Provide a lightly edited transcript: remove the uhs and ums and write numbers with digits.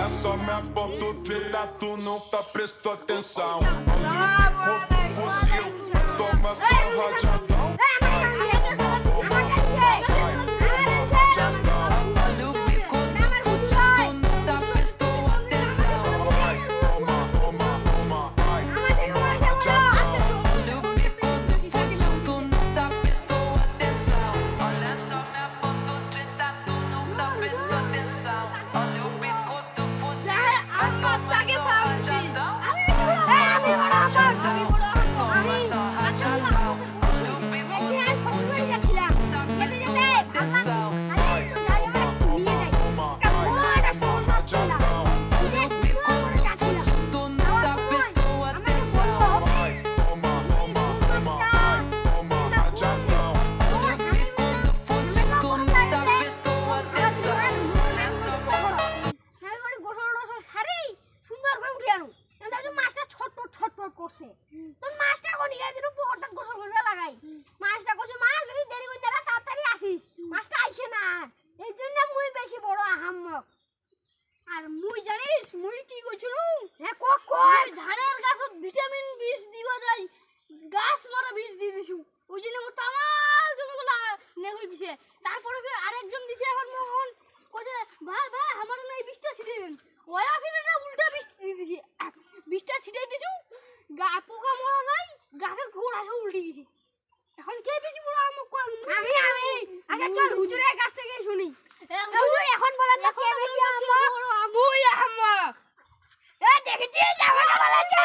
Olha só minha ponto trilha, tu nunca prestou atenção. Olha o bico do fuzil, toma só rajadão. Olha o bico do fuzil, tu nunca prestou atenção. Olha o bico do fuzil, tu nunca prestou atenção. Olha só minha foto treta, tu nunca prestou atenção. Olha o bico do fuzil, toma só rajadão. Toma só rajadão. Olha o bico do fuzil, tu nunca prestou atenção. Olha o bico do fuzil, tu nunca prestou atenção. Olha o bico do fuzil, tu nunca prestou atenção. সুন্দর করে উঠে আনো মাছটা ছটপট ছটপট করছে তোর মাছটা কোনি গায়ে দিন পোহরটা গোসল করে লাগাই মাছটা কইছে মাছ যদি দেরি করে যা তাড়াতাড়ি আসিস মাছটা আইছে না এই জন্য মুই বেশি বড় আহাম্মক আর মুই জানিস মুই কি কইছিল হ্যাঁ কই ধানের গাছত ভিটামিন বিষ দিবা যাই গাছ মারা বিষ দিয়ে দিছু ওই জন্য মোর তামাল জমিগুলা নেগই গিছে তারপরে ফির আরেকজন দিছে এখন মোহন কইছে ভাই ভাই আমার না এই বিষটা ছিটিয়ে দেন ওয়া ফির এটা উল্টা বিষ দিয়ে দিছে বিষটা ছিটিয়ে দিছু পোকা মরা যায় গাছের গোড়া সব উল্টে গেছে এখন কে বেশি বড় আমক আমি আচ্ছা চল হুজুরের কাছ থেকে শুনি হুজুর এখন বলেন তো কে বেশি আমক মুই আমক এ দেখেছিস আমাকে বলেছে